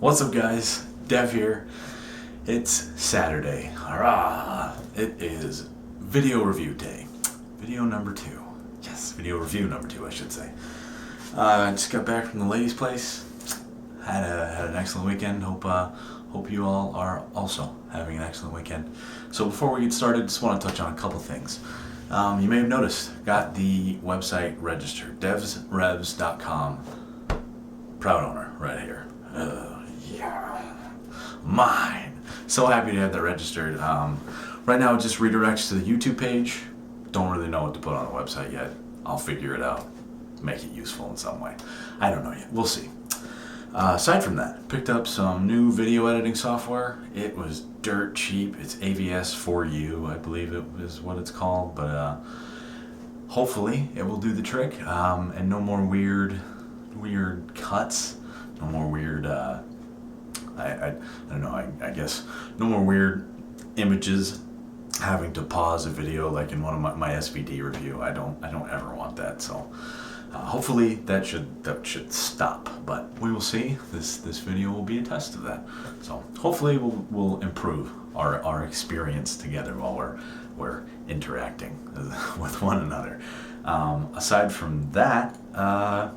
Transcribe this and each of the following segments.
What's up, guys? Dev here. It's Saturday. Hurrah! It is video review day. Video number 2. Yes, video review number 2, I should say. I just got back from the ladies' place. Had an excellent weekend. Hope you all are also having an excellent weekend. So before we get started, just want to touch on a couple things. You may have noticed, got the website registered, devsrevs.com. Proud owner right here. Yeah, mine. So happy to have that registered. Right now it just redirects to the YouTube page. Don't really know what to put on the website yet. I'll figure it out, make it useful in some way. I don't know yet, we'll see. Aside from that, picked up some new video editing software. It was dirt cheap. It's AVS4U, I believe it is what it's called, but hopefully it will do the trick. And no more weird cuts, no more weird I don't know, I guess no more weird images having to pause a video like in one of my SVD review. I don't ever want that. So hopefully that should stop, but we will see. This video will be a test of that. So hopefully we'll improve our experience together while we're interacting with one another. Aside from that, I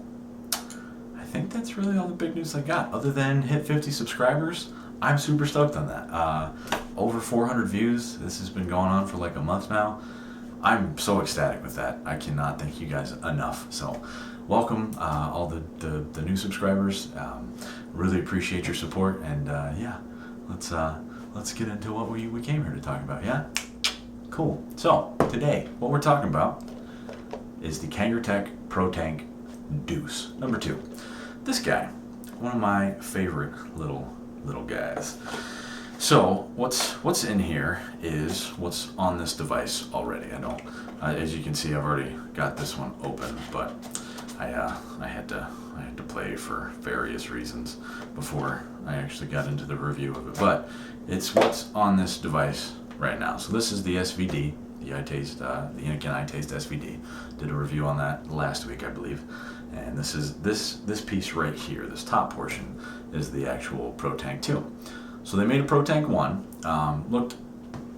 think that's really all the big news I got. Other than hit 50 subscribers, I'm super stoked on that. Over 400 views. This has been going on for like a month now. I'm so ecstatic with that. I cannot thank you guys enough. So welcome all the new subscribers. Really appreciate your support, and yeah, let's get into what we came here to talk about. Yeah, cool. So today what we're talking about is the KangerTech Protank II number 2. This guy, one of my favorite little guys. So what's in here is what's on this device already. I know, as you can see, I've already got this one open, but I had to play for various reasons before I actually got into the review of it. But it's what's on this device right now. So this is the SVD, the iTaste, the Anakin iTaste SVD. Did a review on that last week, I believe. And this is this piece right here. This top portion is the actual Protank II. So they made a Protank 1. Looked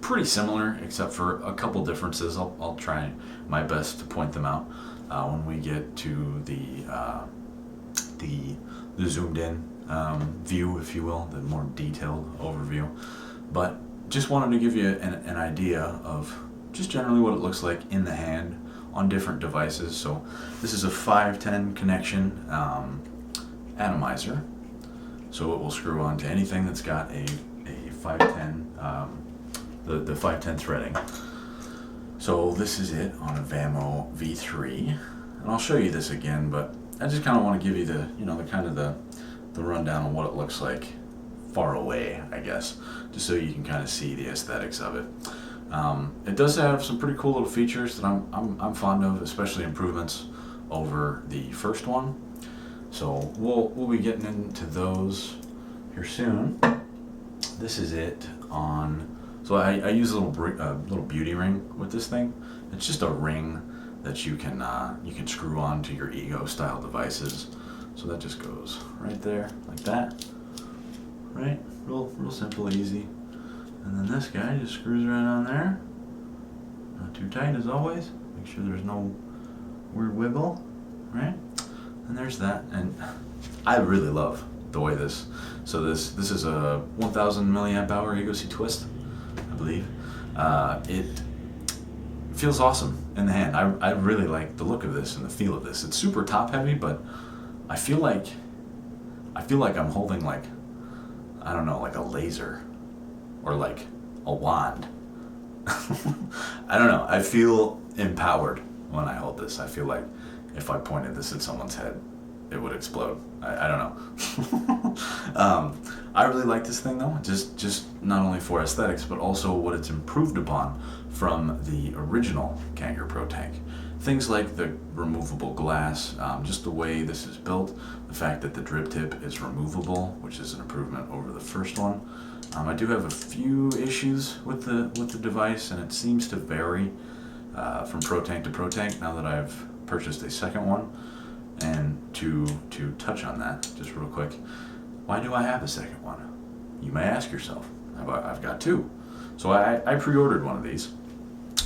pretty similar, except for a couple differences. I'll try my best to point them out when we get to the zoomed in view, if you will, the more detailed overview. But just wanted to give you an idea of just generally what it looks like in the hand on different devices. So this is a 510 connection atomizer. So it will screw on to anything that's got a 510, the 510 threading. So this is it on a Vamo V3, and I'll show you this again, but I just kind of want to give you the rundown of what it looks like far away, I guess, just so you can kind of see the aesthetics of it. It does have some pretty cool little features that I'm fond of, especially improvements over the first one. So we'll be getting into those here soon. This is it on. So I use a little beauty ring with this thing. It's just a ring that you can screw on to your Ego style devices. So that just goes right there like that. Right, real simple, easy. And then this guy just screws right on there. Not too tight as always. Make sure there's no weird wiggle, right? And there's that. And I really love the way this. So this is a 1000 milliamp hour Ego C twist, I believe. It feels awesome in the hand. I really like the look of this and the feel of this. It's super top heavy, but I feel like I'm holding like, I don't know, like a laser or like a wand. I don't know. I feel empowered when I hold this. I feel like if I pointed this at someone's head, it would explode. I don't know. I really like this thing though, just not only for aesthetics, but also what it's improved upon from the original Kanger Protank. Things like the removable glass, just the way this is built, the fact that the drip tip is removable, which is an improvement over the first one. I do have a few issues with the device, and it seems to vary from Protank to Protank now that I've purchased a second one. And to touch on that just real quick, why do I have a second one? You may ask yourself. I've got two. So I pre-ordered one of these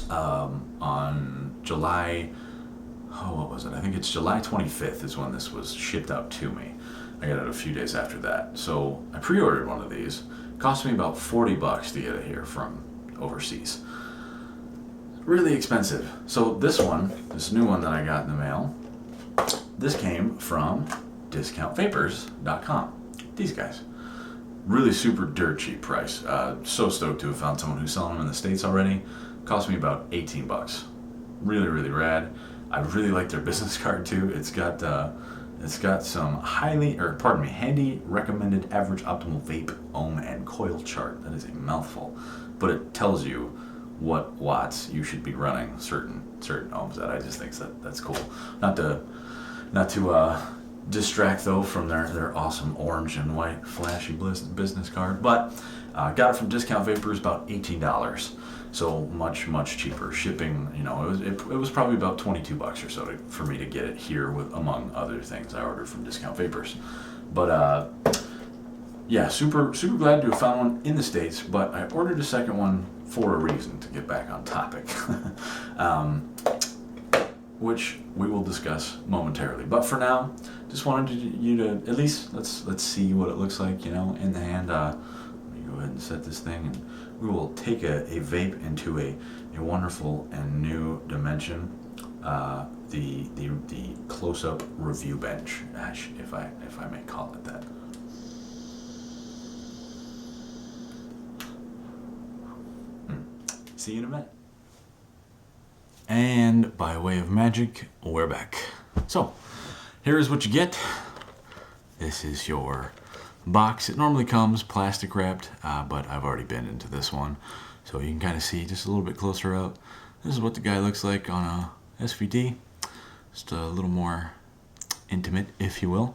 on July, what was it? I think it's July 25th is when this was shipped out to me. I got it a few days after that. So I pre-ordered one of these. It cost me about $40 to get it here from overseas. Really expensive. So this new one that I got in the mail, this came from discountVapors.com. These guys. Really super dirt cheap price. So stoked to have found someone who's selling them in the States already. Cost me about $18. Really, really rad. I really like their business card too. It's got some handy recommended average optimal vape ohm and coil chart. That is a mouthful, but it tells you what watts you should be running certain ohms at. I just think that's cool. Not to distract though from their awesome orange and white flashy business card, but got it from Discount Vapors, about $18. So much cheaper. Shipping, it was probably about $22 or so for me to get it here, with among other things I ordered from Discount Vapors. But yeah, super glad to have found one in the States. But I ordered a second one for a reason, to get back on topic, which we will discuss momentarily. But for now, just wanted you to at least let's see what it looks like, in the hand. Let me go ahead and set this thing, and we will take a vape into a wonderful and new dimension. The close-up review bench, if I may call it that. See you in a minute. And by way of magic, we're back. So, here is what you get. This is your box. It normally comes plastic wrapped, but I've already been into this one, so you can kind of see just a little bit closer up. This is what the guy looks like on a SVD. Just a little more intimate, if you will.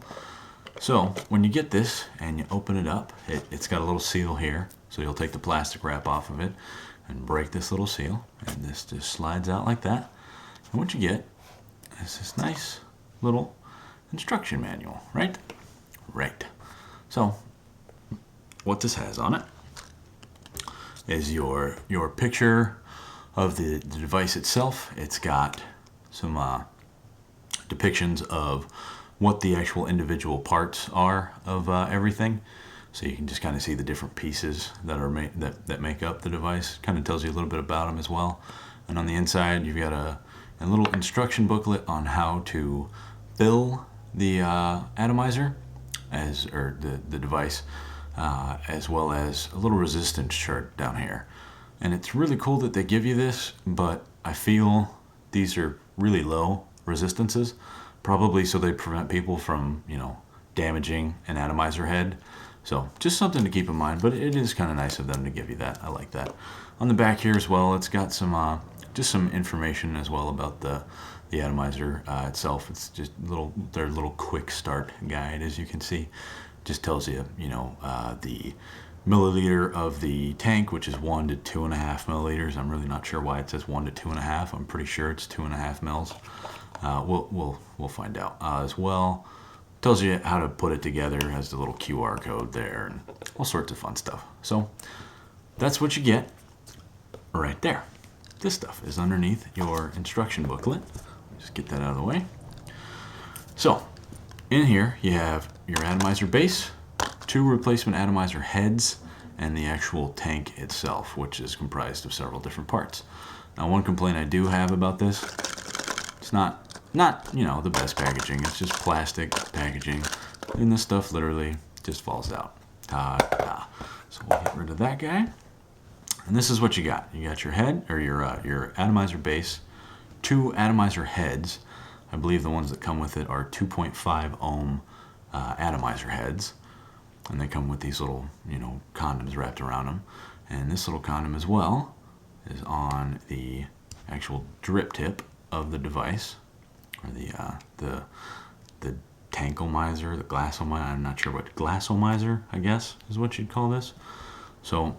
So, when you get this and you open it up, it's got a little seal here, so you'll take the plastic wrap off of it and break this little seal, and this just slides out like that. And what you get is this nice little instruction manual, right? Right. So, what this has on it is your picture of the device itself. It's got some depictions of what the actual individual parts are of everything. So you can just kind of see the different pieces that are that make up the device. Kind of tells you a little bit about them as well. And on the inside, you've got a little instruction booklet on how to fill the atomizer, the device, as well as a little resistance chart down here. And it's really cool that they give you this, but I feel these are really low resistances, probably so they prevent people from, damaging an atomizer head. So just something to keep in mind, but it is kind of nice of them to give you that. I like that. On the back here as well, it's got some just some information as well about the atomizer itself. It's just their little quick start guide, as you can see. Just tells you, the milliliter of the tank, which is 1 to 2.5 milliliters. I'm really not sure why it says 1 to 2.5. I'm pretty sure it's 2.5 mils. We'll find out as well. Tells you how to put it together. Has the little QR code there and all sorts of fun stuff. So that's what you get right there. This stuff is underneath your instruction booklet. Just get that out of the way. So in here you have your atomizer base, 2 replacement atomizer heads, and the actual tank itself, which is comprised of several different parts. Now, one complaint I do have about this, it's not the best packaging. It's just plastic packaging, and this stuff literally just falls out. Ta-da. So we'll get rid of that guy. And this is what you got. You got your head, or your atomizer base, 2 atomizer heads. I believe the ones that come with it are 2.5 ohm atomizer heads. And they come with these little, condoms wrapped around them. And this little condom as well is on the actual drip tip of the device, or the tankomizer, the glassomizer. I'm not sure what glassomizer, I guess, is what you'd call this. So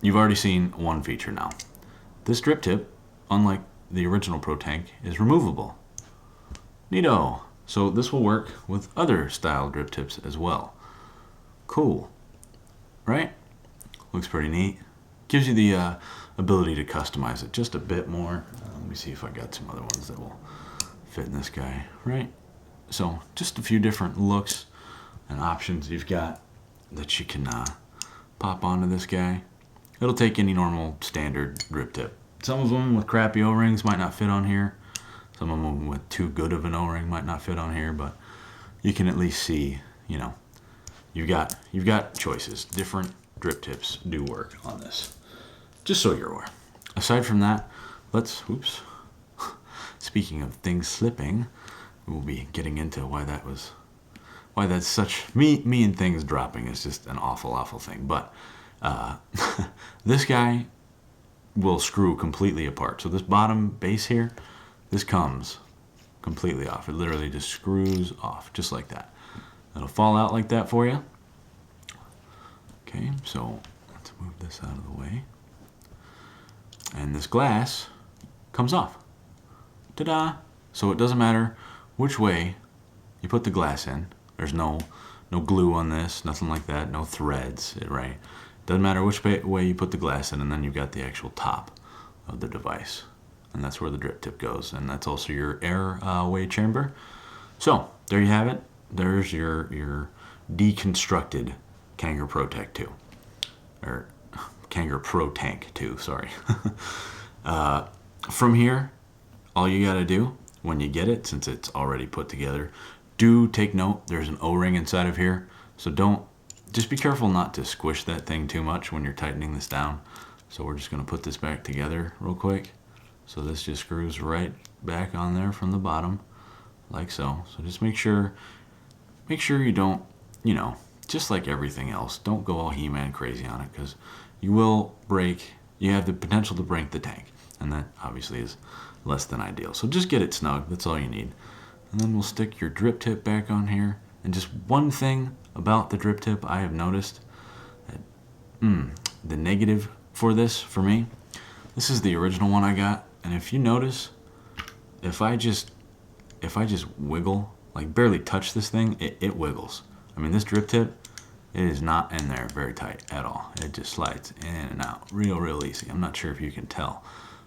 you've already seen one feature now. This drip tip, unlike the original Protank, is removable. Neato. So this will work with other style drip tips as well. Cool, right? Looks pretty neat. Gives you the ability to customize it just a bit more. Let me see if I got some other ones that will fit in this guy, right? So just a few different looks and options you've got that you can pop onto this guy. It'll take any normal standard drip tip. Some of them with crappy O-rings might not fit on here. Some of them with too good of an O-ring might not fit on here, but you can at least see, you know, you've got choices. Different drip tips do work on this. Just so you're aware. Aside from that, oops. Speaking of things slipping, we'll be getting into why that's such, me and things dropping is just an awful thing. But this guy will screw completely apart. So this bottom base here, this comes completely off. It literally just screws off, just like that. It'll fall out like that for you. Okay, so let's move this out of the way. And this glass comes off. Ta-da! So it doesn't matter which way you put the glass in. There's no glue on this, nothing like that, no threads, right? Doesn't matter which way you put the glass in, and then you've got the actual top of the device. And that's where the drip tip goes, and that's also your airway chamber. So there you have it. There's your deconstructed KangerTech Protank II, or KangerTech Protank II, sorry. From here, all you gotta do when you get it, since it's already put together, do take note, there's an O-ring inside of here, so just be careful not to squish that thing too much when you're tightening this down. So we're just gonna put this back together real quick. So this just screws right back on there from the bottom, like so. So just make sure you don't, you know, just like everything else, don't go all He-Man crazy on it, because you have the potential to break the tank, and that obviously is less than ideal. So just get it snug, that's all you need. And then we'll stick your drip tip back on here. And just one thing about the drip tip I have noticed, that the negative for me, this is the original one I got, and if you notice, if I just wiggle, like barely touch this thing, it wiggles. I mean, this drip tip, it is not in there very tight at all. It just slides in and out real easy. I'm not sure if you can tell,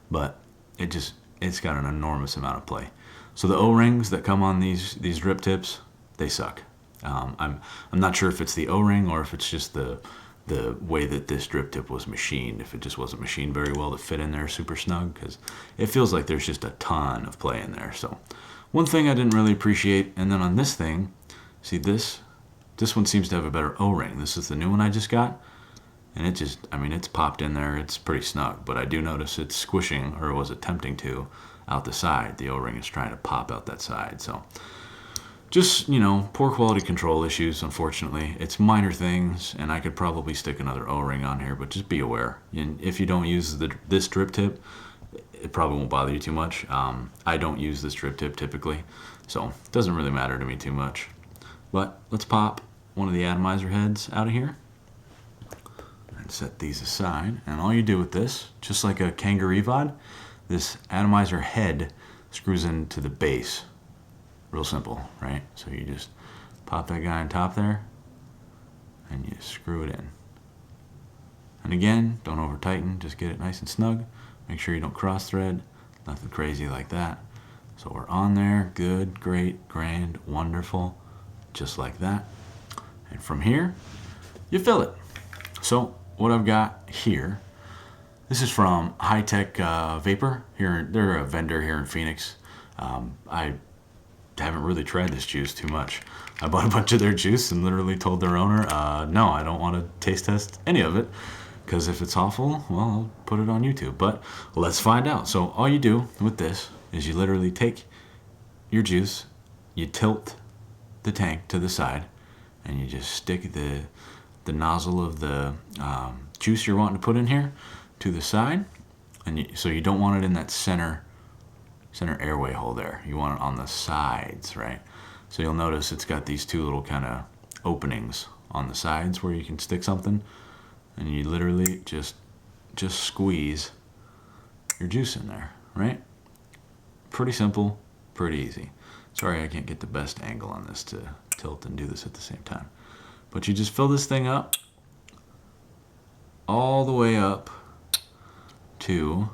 but it's got an enormous amount of play. So the O-rings that come on these drip tips, they suck. I'm not sure if it's the O-ring or if it's just the way that this drip tip was machined. If it just wasn't machined very well to fit in there super snug, because it feels like there's just a ton of play in there. So one thing I didn't really appreciate, and then on this thing, see this one seems to have a better O-ring. This is the new one I just got, and it's popped in there. It's pretty snug, but I do notice it's squishing, or was attempting to, out the side. The O-ring is trying to pop out that side. So just, you know, poor quality control issues, unfortunately. It's minor things, and I could probably stick another O-ring on here, but just be aware. And if you don't use this drip tip, it probably won't bother you too much. I don't use this drip tip typically, so it doesn't really matter to me too much. But let's pop one of the atomizer heads out of here and set these aside. And all you do with this, just like a Kanger EVOD, this atomizer head screws into the base. Real simple, right? So you just pop that guy on top there and you screw it in. And again, don't over tighten, just get it nice and snug. Make sure you don't cross thread, nothing crazy like that. So we're on there, good, great, grand, wonderful, just like that. And from here, you fill it. So what I've got here, this is from High-Tech Vapor. They're a vendor here in Phoenix. I haven't really tried this juice too much. I bought a bunch of their juice and literally told their owner, no, I don't want to taste test any of it, because if it's awful, well, I'll put it on YouTube. But let's find out. So all you do with this is you literally take your juice, you tilt the tank to the side, and you just stick the nozzle of the juice you're wanting to put in here to the side. And so you don't want it in that center airway hole there. You want it on the sides, right? So you'll notice it's got these two little kind of openings on the sides where you can stick something, and you literally just squeeze your juice in there, right? Pretty simple, pretty easy. Sorry I can't get the best angle on this to tilt and do this at the same time. But you just fill this thing up all the way up to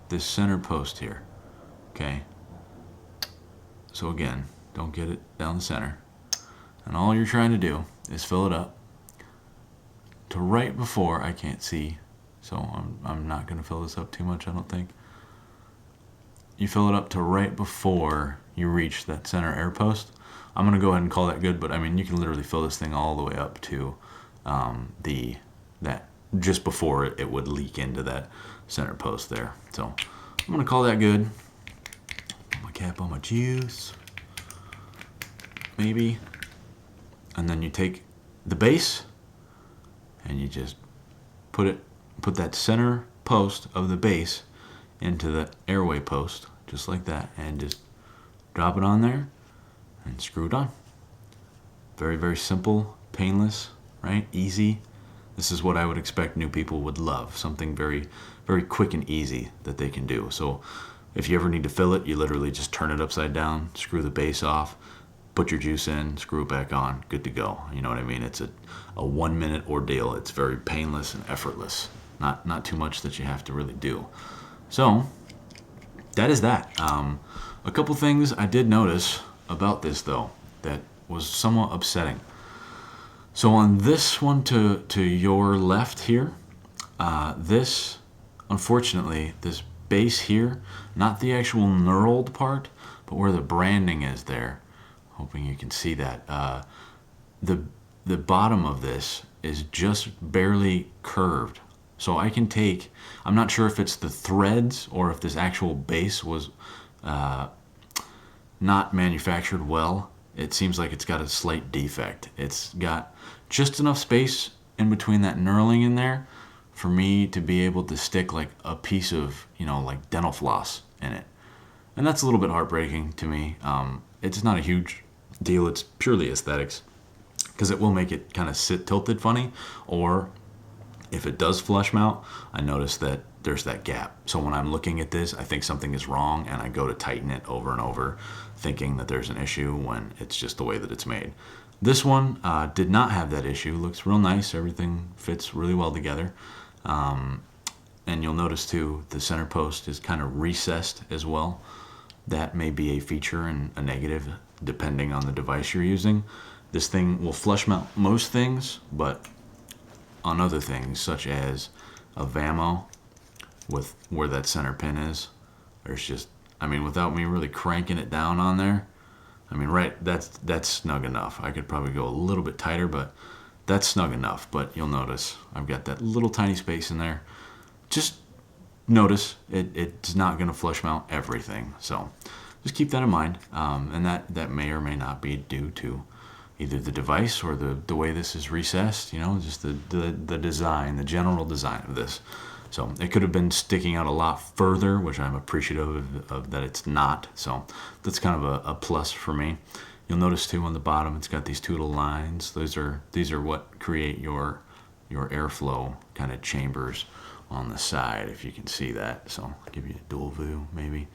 this center post here. Okay. So again, don't get it down the center. And all you're trying to do is fill it up to right before, I can't see, so I'm not going to fill this up too much, I don't think. You fill it up to right before you reach that center air post. I'm going to go ahead and call that good, but I mean, you can literally fill this thing all the way up to that just before it would leak into that center post there. So I'm going to call that good. Put my cap on my juice, maybe. And then you take the base and you just put that center post of the base into the airway post, just like that, and just drop it on there and screw it on. Very, very simple, painless, right? Easy. This is what I would expect new people would love. Something very, very quick and easy that they can do. So if you ever need to fill it, you literally just turn it upside down, screw the base off, put your juice in, screw it back on, good to go. You know what I mean? It's a 1 minute ordeal. It's very painless and effortless. Not too much that you have to really do. So that is that. A couple things I did notice about this though that was somewhat upsetting. So on this one to your left here, this, unfortunately, this base here, not the actual knurled part, but where the branding is there. Hoping you can see that. The bottom of this is just barely curved. So I can take, I'm not sure if it's the threads or if this actual base was not manufactured well. It seems like it's got a slight defect. It's got just enough space in between that knurling in there for me to be able to stick like a piece of, like dental floss in it. And that's a little bit heartbreaking to me. It's not a huge deal. It's purely aesthetics because it will make it kind of sit tilted funny, or if it does flush mount, I notice that there's that gap. So when I'm looking at this, I think something is wrong and I go to tighten it over and over thinking that there's an issue when it's just the way that it's made. This one did not have that issue. Looks real nice. Everything fits really well together. And you'll notice too, the center post is kind of recessed as well. That may be a feature and a negative depending on the device you're using. This thing will flush mount most things, but on other things such as a Vamo with where that center pin is, there's just, without me really cranking it down on there, right, that's snug enough. I could probably go a little bit tighter, but that's snug enough. But you'll notice I've got that little tiny space in there. Just notice it's not going to flush mount everything. So just keep that in mind. And that may or may not be due to either the device or the way this is recessed, just the design, the general design of this. So it could have been sticking out a lot further, which I'm appreciative of that it's not. So that's kind of a plus for me. You'll notice too on the bottom, it's got these two little lines. These are what create your airflow kind of chambers on the side, if you can see that. So I'll give you a dual view, maybe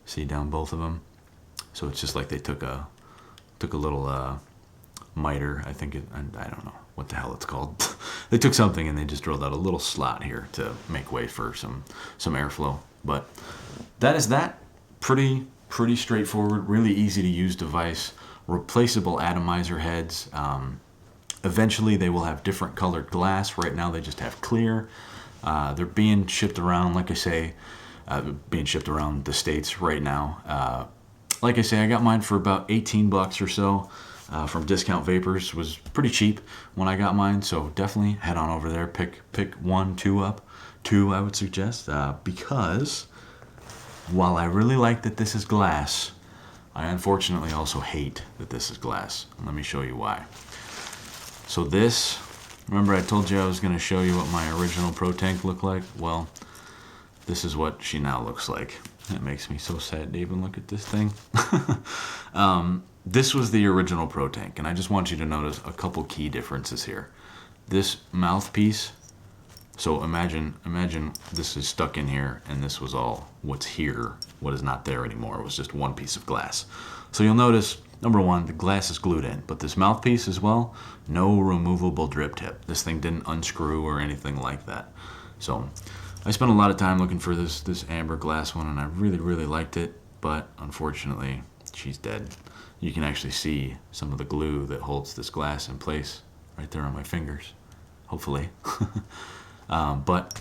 see down both of them. So it's just like they took a little miter, I think I don't know what the hell it's called. They took something and they just drilled out a little slot here to make way for some airflow. But that is that. Pretty straightforward, really easy to use device. Replaceable atomizer heads. Eventually they will have different colored glass. Right now they just have clear. They're being shipped around, like I say, being shipped around the States right now. Like I say, I got mine for about $18 or so. From Discount Vapors. Was pretty cheap when I got mine, so definitely head on over there, pick 1, 2 up. 2 I would suggest, because while I really like that this is glass, I unfortunately also hate that this is glass. And let me show you why. So this, remember I told you I was going to show you what my original Protank looked like? Well, this is what she now looks like. It makes me so sad to even look at this thing. This was the original Protank, and I just want you to notice a couple key differences here. This mouthpiece, so imagine this is stuck in here, and this was all what's here, what is not there anymore. It was just one piece of glass. So you'll notice number one, the glass is glued in, but this mouthpiece as well, no removable drip tip. This thing didn't unscrew or anything like that. So I spent a lot of time looking for this amber glass one, and I really liked it, but unfortunately she's dead. You can actually see some of the glue that holds this glass in place right there on my fingers, hopefully. But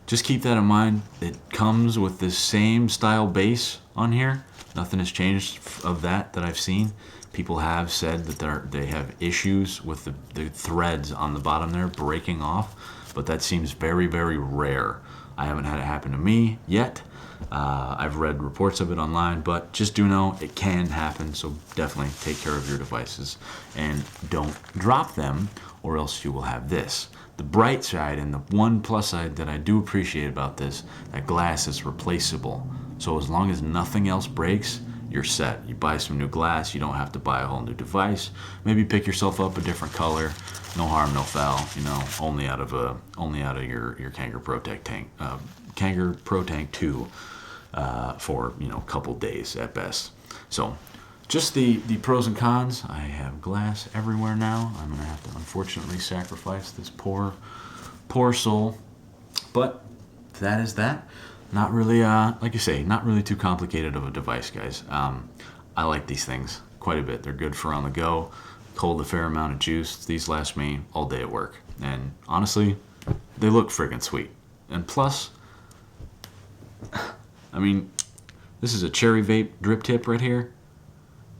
just keep that in mind. It comes with this same style base on here. Nothing has changed of that I've seen. People have said that they have issues with the threads on the bottom there breaking off, but that seems very rare. I haven't had it happen to me yet. I've read reports of it online, but just do know it can happen, so definitely take care of your devices and don't drop them, or else you will have this. The bright side and the one plus side that I do appreciate about this, that glass is replaceable. So as long as nothing else breaks, you're set. You buy some new glass, you don't have to buy a whole new device. Maybe pick yourself up a different color. No harm, no foul. You know, only out of your Kanger Protank II for a couple days at best. So just the pros and cons. I have glass everywhere now. I'm gonna have to unfortunately sacrifice this poor soul, but that is that. Not really, like you say, not really too complicated of a device, guys. I like these things quite a bit. They're good for on the go, hold a fair amount of juice. These last me all day at work, and honestly, they look friggin' sweet. And plus, I mean, this is a cherry vape drip tip right here.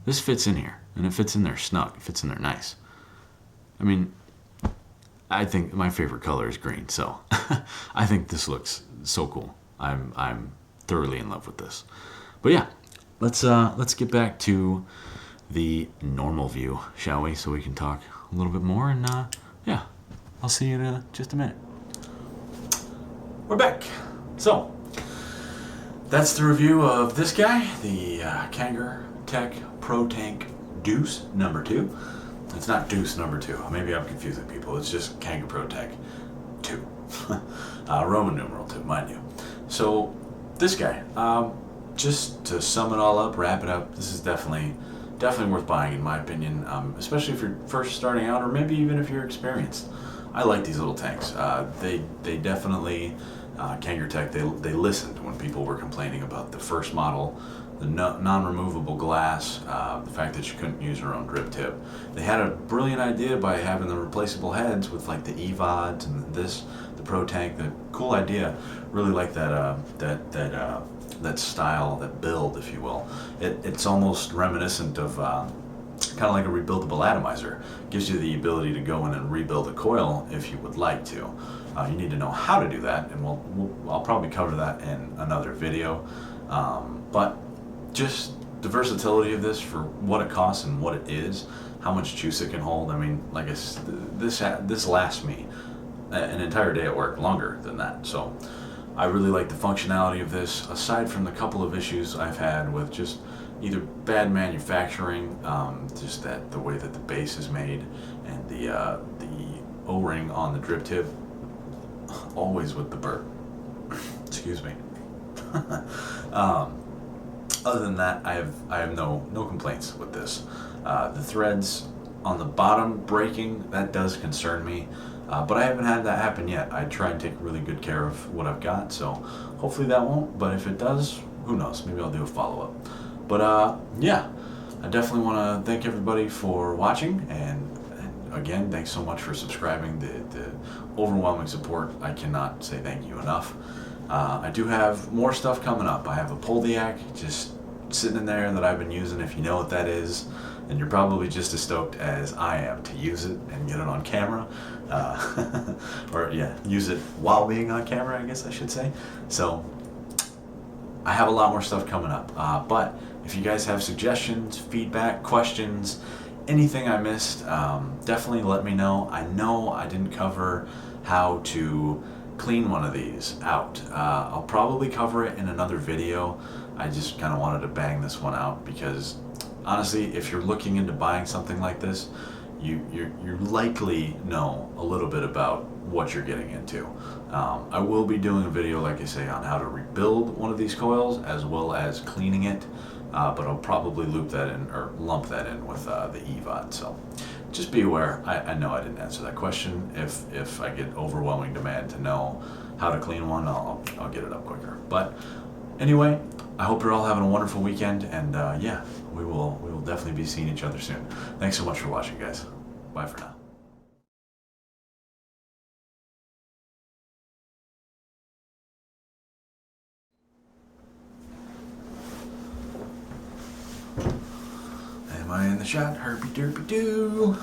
This fits in here, and it fits in there snug. It fits in there nice. I mean, I think my favorite color is green, so I think this looks so cool. I'm thoroughly in love with this. But yeah, let's get back to the normal view, shall we? So we can talk a little bit more, and yeah, I'll see you in just a minute. We're back. So that's the review of this guy, the KangerTech Protank II. It's not Deuce number 2. Maybe I'm confusing people. It's just KangerTech II. Roman numeral 2, mind you. So this guy, just to sum it all up, wrap it up, this is definitely worth buying in my opinion, especially if you're first starting out, or maybe even if you're experienced. I like these little tanks. They definitely, KangerTech, they listened when people were complaining about the first model, the non-removable glass, the fact that you couldn't use your own drip tip. They had a brilliant idea by having the replaceable heads with like the EVODs and the Protank. The cool idea. Really like that style, that build, if you will. It's almost reminiscent of kind of like a rebuildable atomizer. Gives you the ability to go in and rebuild a coil if you would like to. You need to know how to do that, and I'll probably cover that in another video. But just the versatility of this for what it costs and what it is, how much juice it can hold. I mean, like this lasts me an entire day at work, longer than that. So I really like the functionality of this, aside from the couple of issues I've had with just either bad manufacturing, just the way that the base is made, and the O-ring on the drip tip, always with the burp. Excuse me. Other than that, I have no complaints with this. The threads on the bottom breaking, that does concern me. But I haven't had that happen yet. I try and take really good care of what I've got, so hopefully that won't. But if it does, who knows? Maybe I'll do a follow-up. But yeah, I definitely want to thank everybody for watching, and again, thanks so much for subscribing. The overwhelming support, I cannot say thank you enough. I do have more stuff coming up. I have a Poldiac just sitting in there that I've been using. If you know what that is, and you're probably just as stoked as I am to use it and get it on camera. Or yeah, use it while being on camera, I guess I should say. So I have a lot more stuff coming up. But if you guys have suggestions, feedback, questions, anything I missed, definitely let me know. I know I didn't cover how to clean one of these out. I'll probably cover it in another video. I just kind of wanted to bang this one out because honestly, if you're looking into buying something like this, you likely know a little bit about what you're getting into. I will be doing a video, like I say, on how to rebuild one of these coils, as well as cleaning it but I'll probably loop that in or lump that in with the EVOD. So just be aware. I know I didn't answer that question. If I get overwhelming demand to know how to clean one, I'll get it up quicker. But anyway, I hope you're all having a wonderful weekend, and yeah, we will definitely be seeing each other soon. Thanks so much for watching, guys. Bye for now. Am I in the shot? Herpy derpy doo.